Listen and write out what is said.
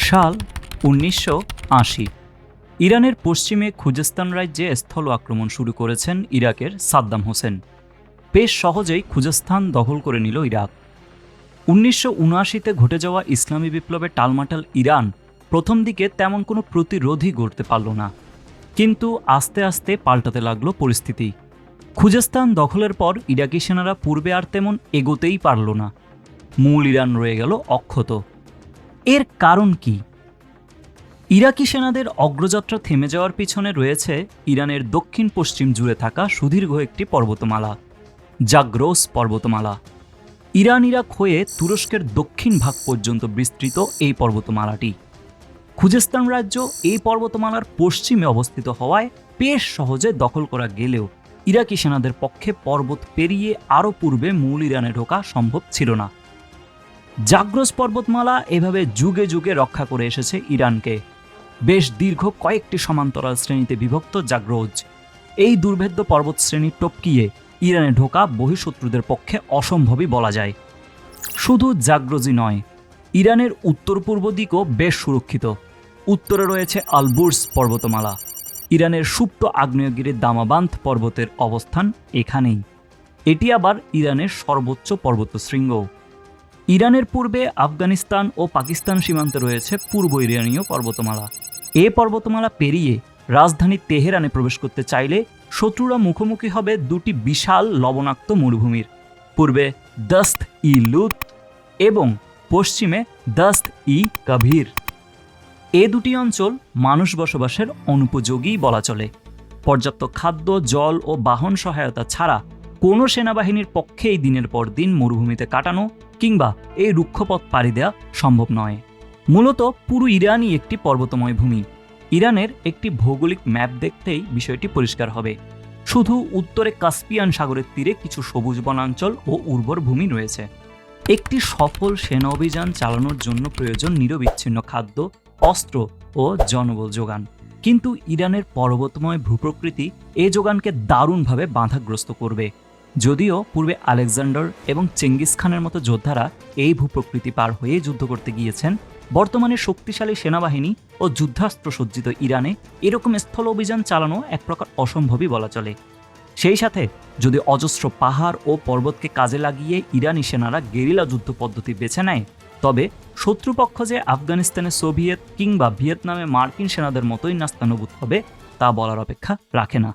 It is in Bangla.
সাল ১৯৮০। ইরানের পশ্চিমে খুজেস্তান রাজ্যে স্থল আক্রমণ শুরু করেছেন ইরাকের সাদ্দাম হোসেন। বেশ সহজেই খুজেস্তান দখল করে নিল ইরাক। ১৯৭৯-তে ঘটে যাওয়া ইসলামী বিপ্লবে টালমাটাল ইরান প্রথম দিকে তেমন কোনো প্রতিরোধই গড়তে পারল না, কিন্তু আস্তে আস্তে পাল্টাতে লাগলো পরিস্থিতি। খুজেস্তান দখলের পর ইরাকি সেনারা পূর্বে আর তেমন এগোতেই পারল না। মূল ইরান রয়ে গেল অক্ষত। এর কারণ কি? ইরাকি সেনাদের অগ্রযাত্রা থেমে যাওয়ার পিছনে রয়েছে ইরানের দক্ষিণ পশ্চিম জুড়ে থাকা সুদীর্ঘ একটি পর্বতমালা, জাগ্রোস পর্বতমালা। ইরান ইরাক হয়ে তুরস্কের দক্ষিণ ভাগ পর্যন্ত বিস্তৃত এই পর্বতমালাটি। খুজেস্তান রাজ্য এই পর্বতমালার পশ্চিমে অবস্থিত হওয়ায় বেশ সহজে দখল করা গেলেও ইরাকি সেনাদের পক্ষে পর্বত পেরিয়ে আরও পূর্বে মূল ইরানে ঢোকা সম্ভব ছিল না। জাগ্রোস পর্বতমালা এভাবে যুগে যুগে রক্ষা করে এসেছে ইরানকে। বেশ দীর্ঘ কয়েকটি সমান্তরাল শ্রেণীতে বিভক্ত জাগ্রোজ এই দুর্ভেদ্য পর্বত শ্রেণী টপকিয়ে ইরানে ঢোকা বহিঃশত্রুদের পক্ষে অসম্ভবই বলা যায়। শুধু জাগ্রোজই নয়, ইরানের উত্তর পূর্ব দিকও বেশ সুরক্ষিত। উত্তরে রয়েছে আলবুর্স পর্বতমালা। ইরানের সুপ্ত আগ্নেয়গিরির দামাবান্ত পর্বতের অবস্থান এখানেই। এটি আবার ইরানের সর্বোচ্চ পর্বত শৃঙ্গ। ইরানের পূর্বে আফগানিস্তান ও পাকিস্তান সীমান্তে রয়েছে পূর্ব ইরানীয় পর্বতমালা। এ পর্বতমালা পেরিয়ে রাজধানী তেহরানে প্রবেশ করতে চাইলে শত্রুরা মুখোমুখি হবে দুটি বিশাল লবণাক্ত মরুভূমির, পূর্বে দস্ত ই লুত এবং পশ্চিমে দস্ত ই কবির। এ দুটি অঞ্চল মানুষ বসবাসের অনুপযোগী বলা চলে। পর্যাপ্ত খাদ্য, জল ও বাহন সহায়তা ছাড়া কোনো সেনাবাহিনীর পক্ষেই দিনের পর দিন মরুভূমিতে কাটানো কিংবা এই রুক্ষপথ পাড়ি দেওয়া সম্ভব নয়। মূলত পুরো ইরানই একটি পর্বতময় ভূমি। ইরানের একটি ভৌগোলিক ম্যাপ দেখতেই বিষয়টি পরিষ্কার হবে। শুধু উত্তরে কাস্পিয়ান সাগরের তীরে কিছু সবুজ বনাঞ্চল ও উর্বর ভূমি রয়েছে। একটি সফল সেনা অভিযান চালানোর জন্য প্রয়োজন নিরবিচ্ছিন্ন খাদ্য, অস্ত্র ও জনবল যোগান। কিন্তু ইরানের পর্বতময় ভূপ্রকৃতি এ যোগানকে দারুণভাবে বাধাগ্রস্ত করবে। যদিও পূর্বে আলেকজান্ডার এবং চেঙ্গিস খানের মতো যোদ্ধারা এই ভূপ্রকৃতি পার হয়ে যুদ্ধ করতে গিয়েছেন, বর্তমানে শক্তিশালী সেনাবাহিনী ও যুদ্ধাস্ত্র সজ্জিত ইরানে এরকম স্থল অভিযান চালানো এক প্রকার অসম্ভবই বলা চলে। সেই সাথে যদি অজস্র পাহাড় ও পর্বতকে কাজে লাগিয়ে ইরানি সেনারা গেরিলা যুদ্ধ পদ্ধতি বেছে নেয়, তবে শত্রুপক্ষ যে আফগানিস্তানে সোভিয়েত কিংবা ভিয়েতনামে মার্কিন সেনাদের মতোই নাস্তানুবুত হবে তা বলার অপেক্ষা রাখে না।